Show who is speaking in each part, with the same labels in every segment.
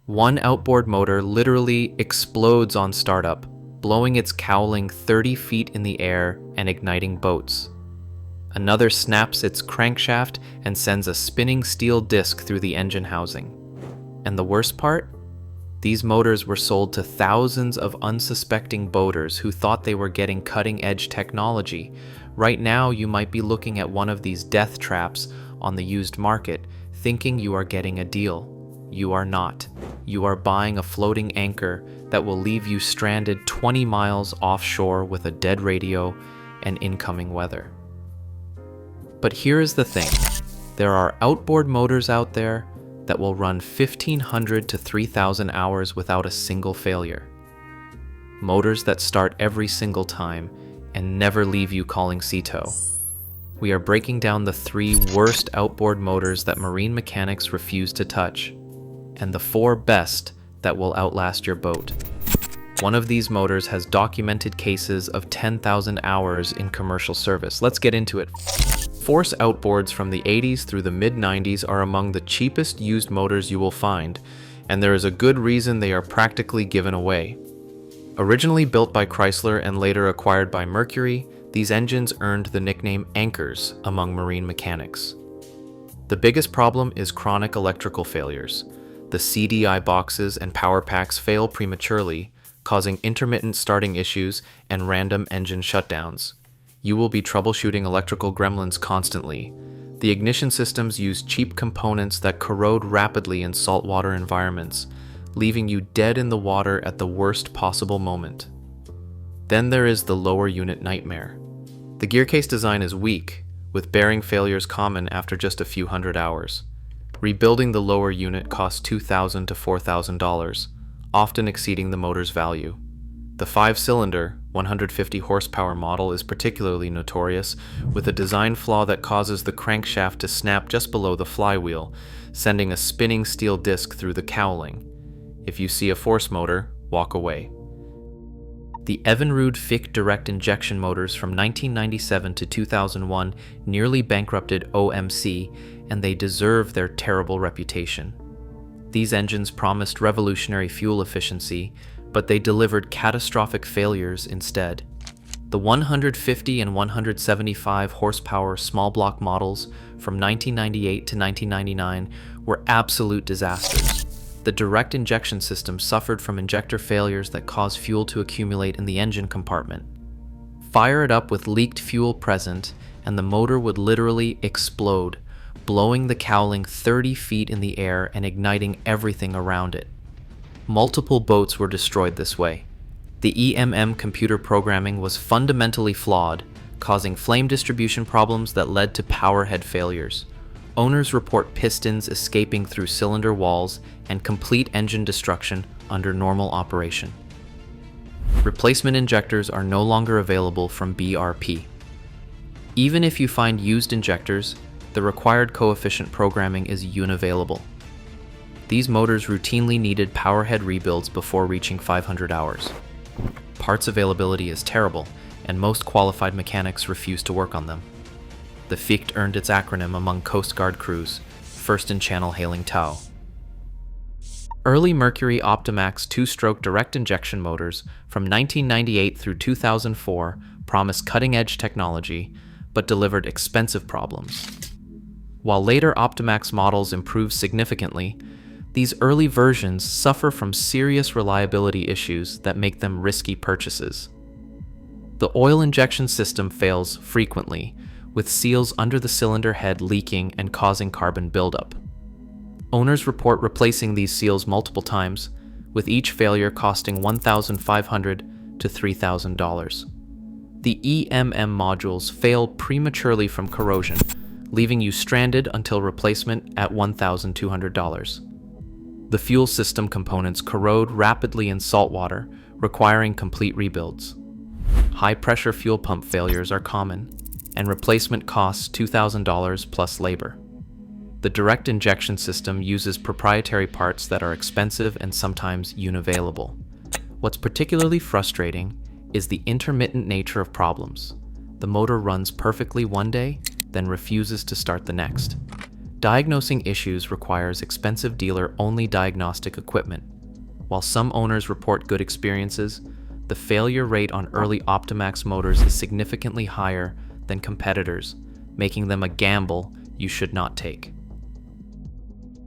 Speaker 1: One outboard motor literally explodes on startup, blowing its cowling 30 feet in the air and igniting boats. Another snaps its crankshaft and sends a spinning steel disc through the engine housing. And the worst part? These motors were sold to thousands of unsuspecting boaters who thought they were getting cutting-edge technology. Right now, you might be looking at one of these death traps on the used market, thinking you are getting a deal. You are not. You are buying a floating anchor that will leave you stranded 20 miles offshore with a dead radio and incoming weather. But here is the thing. There are outboard motors out there that will run 1,500 to 3,000 hours without a single failure. Motors that start every single time and never leave you calling sea tow. We are breaking down the 3 worst outboard motors that marine mechanics refuse to touch, and the 4 best that will outlast your boat. One of these motors has documented cases of 10,000 hours in commercial service. Let's get into it. Force Outboards from the 80s through the mid-90s are among the cheapest used motors you will find, and there is a good reason they are practically given away. Originally built by Chrysler and later acquired by Mercury, these engines earned the nickname anchors among marine mechanics. The biggest problem is chronic electrical failures. The CDI boxes and power packs fail prematurely, causing intermittent starting issues and random engine shutdowns. You will be troubleshooting electrical gremlins constantly. The ignition systems use cheap components that corrode rapidly in saltwater environments, leaving you dead in the water at the worst possible moment. Then there is the lower unit nightmare. The gearcase design is weak, with bearing failures common after just a few hundred hours. Rebuilding the lower unit costs $2,000 to $4,000, often exceeding the motor's value. The 5-cylinder, 150 horsepower model is particularly notorious, with a design flaw that causes the crankshaft to snap just below the flywheel, sending a spinning steel disc through the cowling. If you see a force motor, walk away. The Evinrude Ficht direct injection motors from 1997 to 2001 nearly bankrupted OMC, and they deserve their terrible reputation. These engines promised revolutionary fuel efficiency, but they delivered catastrophic failures instead. The 150 and 175 horsepower small block models from 1998 to 1999 were absolute disasters. The direct injection system suffered from injector failures that caused fuel to accumulate in the engine compartment. Fire it up with leaked fuel present, and the motor would literally explode, blowing the cowling 30 feet in the air and igniting everything around it. Multiple boats were destroyed this way. The EMM computer programming was fundamentally flawed, causing flame distribution problems that led to power head failures. Owners report pistons escaping through cylinder walls and complete engine destruction under normal operation. Replacement injectors are no longer available from BRP. Even if you find used injectors, the required coefficient programming is unavailable. These motors routinely needed powerhead rebuilds before reaching 500 hours. Parts availability is terrible, and most qualified mechanics refuse to work on them. The Ficht earned its acronym among Coast Guard crews, first in channel hailing TOW. Early Mercury Optimax 2-stroke direct injection motors from 1998 through 2004 promised cutting-edge technology, but delivered expensive problems. While later Optimax models improved significantly, these early versions suffer from serious reliability issues that make them risky purchases. The oil injection system fails frequently, with seals under the cylinder head leaking and causing carbon buildup. Owners report replacing these seals multiple times, with each failure costing $1,500 to $3,000. The EMM modules fail prematurely from corrosion, leaving you stranded until replacement at $1,200. The fuel system components corrode rapidly in saltwater, requiring complete rebuilds. High-pressure fuel pump failures are common, and replacement costs $2,000 plus labor. The direct injection system uses proprietary parts that are expensive and sometimes unavailable. What's particularly frustrating is the intermittent nature of problems. The motor runs perfectly one day, then refuses to start the next. Diagnosing issues requires expensive dealer-only diagnostic equipment. While some owners report good experiences, the failure rate on early Optimax motors is significantly higher than competitors, making them a gamble you should not take.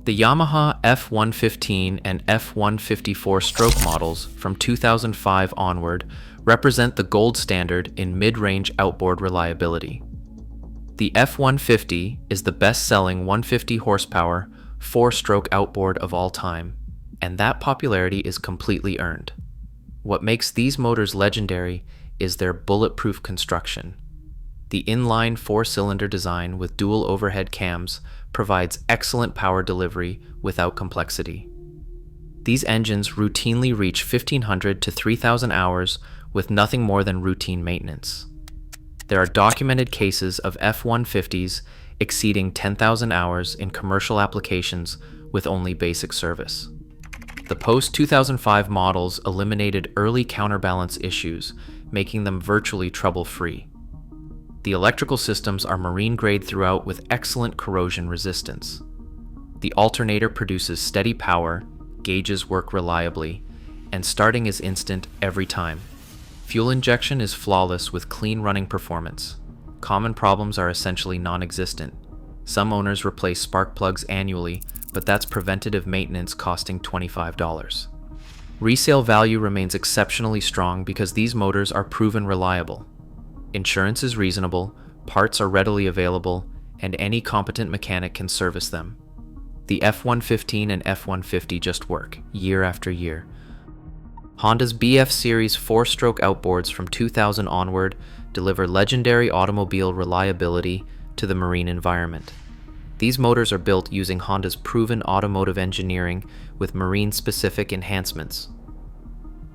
Speaker 1: The Yamaha F115 and F154 stroke models from 2005 onward represent the gold standard in mid-range outboard reliability. The F150 is the best-selling 150 horsepower, 4-stroke outboard of all time, and that popularity is completely earned. What makes these motors legendary is their bulletproof construction. The inline 4-cylinder design with dual overhead cams provides excellent power delivery without complexity. These engines routinely reach 1,500 to 3,000 hours with nothing more than routine maintenance. There are documented cases of F150s exceeding 10,000 hours in commercial applications with only basic service. The post-2005 models eliminated early counterbalance issues, making them virtually trouble-free. The electrical systems are marine-grade throughout with excellent corrosion resistance. The alternator produces steady power, gauges work reliably, and starting is instant every time. Fuel injection is flawless with clean running performance. Common problems are essentially non-existent. Some owners replace spark plugs annually, but that's preventative maintenance costing $25. Resale value remains exceptionally strong because these motors are proven reliable. Insurance is reasonable, parts are readily available, and any competent mechanic can service them. The F115 and F150 just work, year after year. Honda's BF Series 4-stroke outboards from 2000 onward deliver legendary automobile reliability to the marine environment. These motors are built using Honda's proven automotive engineering with marine-specific enhancements.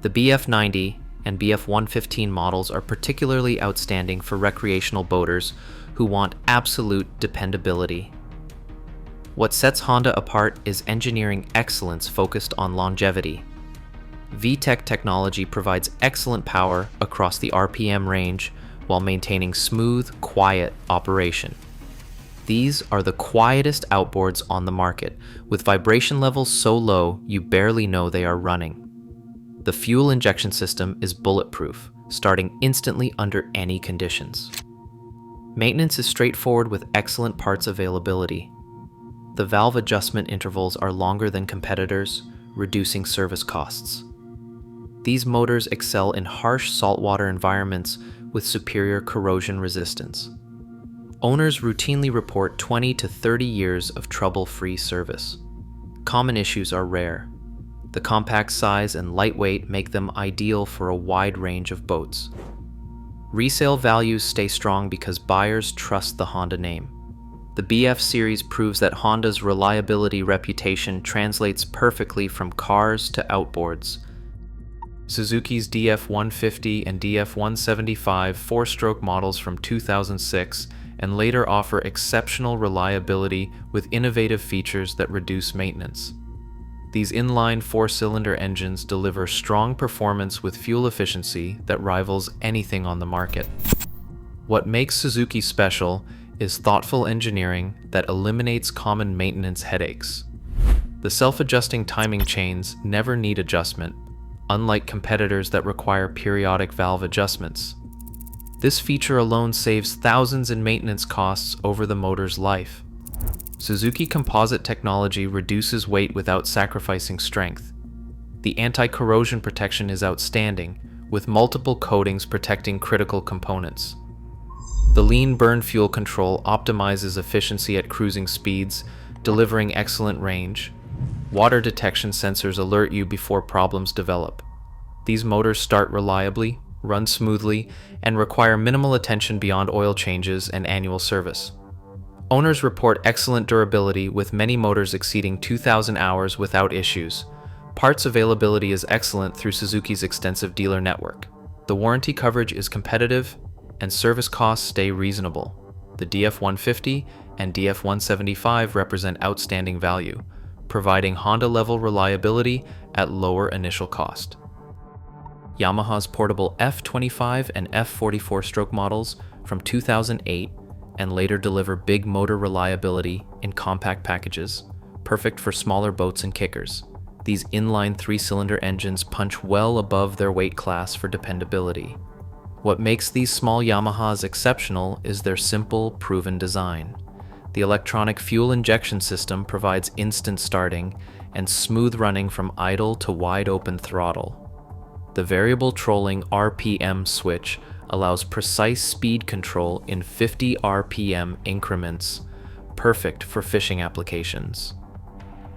Speaker 1: The BF90 and BF115 models are particularly outstanding for recreational boaters who want absolute dependability. What sets Honda apart is engineering excellence focused on longevity. VTEC technology provides excellent power across the RPM range while maintaining smooth, quiet operation. These are the quietest outboards on the market, with vibration levels so low you barely know they are running. The fuel injection system is bulletproof, starting instantly under any conditions. Maintenance is straightforward with excellent parts availability. The valve adjustment intervals are longer than competitors, reducing service costs. These motors excel in harsh saltwater environments with superior corrosion resistance. Owners routinely report 20 to 30 years of trouble-free service. Common issues are rare. The compact size and lightweight make them ideal for a wide range of boats. Resale values stay strong because buyers trust the Honda name. The BF series proves that Honda's reliability reputation translates perfectly from cars to outboards. Suzuki's DF150 and DF175 4-stroke models from 2006 and later offer exceptional reliability with innovative features that reduce maintenance. These inline 4-cylinder engines deliver strong performance with fuel efficiency that rivals anything on the market. What makes Suzuki special is thoughtful engineering that eliminates common maintenance headaches. The self-adjusting timing chains never need adjustment, unlike competitors that require periodic valve adjustments. This feature alone saves thousands in maintenance costs over the motor's life. Suzuki composite technology reduces weight without sacrificing strength. The anti-corrosion protection is outstanding, with multiple coatings protecting critical components. The lean burn fuel control optimizes efficiency at cruising speeds, delivering excellent range. Water detection sensors alert you before problems develop. These motors start reliably, run smoothly, and require minimal attention beyond oil changes and annual service. Owners report excellent durability with many motors exceeding 2,000 hours without issues. Parts availability is excellent through Suzuki's extensive dealer network. The warranty coverage is competitive, and service costs stay reasonable. The DF150 and DF175 represent outstanding value, providing Honda-level reliability at lower initial cost. Yamaha's portable F25 and F44 stroke models from 2008 and later deliver big motor reliability in compact packages, perfect for smaller boats and kickers. These inline 3-cylinder engines punch well above their weight class for dependability. What makes these small Yamahas exceptional is their simple, proven design. The electronic fuel injection system provides instant starting and smooth running from idle to wide-open throttle. The variable trolling RPM switch allows precise speed control in 50 RPM increments, perfect for fishing applications.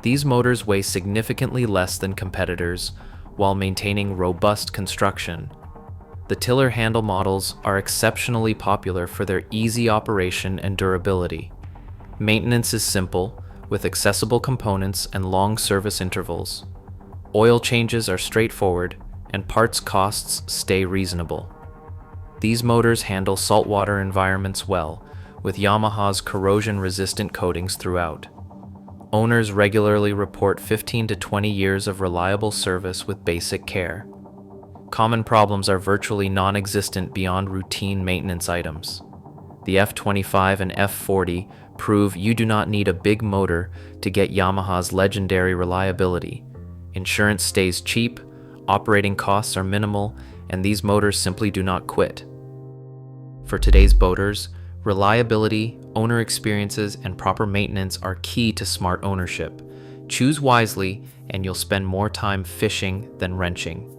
Speaker 1: These motors weigh significantly less than competitors while maintaining robust construction. The tiller handle models are exceptionally popular for their easy operation and durability. Maintenance is simple, with accessible components and long service intervals. Oil changes are straightforward, and parts costs stay reasonable. These motors handle saltwater environments well, with Yamaha's corrosion-resistant coatings throughout. Owners regularly report 15 to 20 years of reliable service with basic care. Common problems are virtually non-existent beyond routine maintenance items. The F25 and F40 prove you do not need a big motor to get Yamaha's legendary reliability. Insurance stays cheap, operating costs are minimal, and these motors simply do not quit. For today's boaters, reliability, owner experiences, and proper maintenance are key to smart ownership. Choose wisely, and you'll spend more time fishing than wrenching.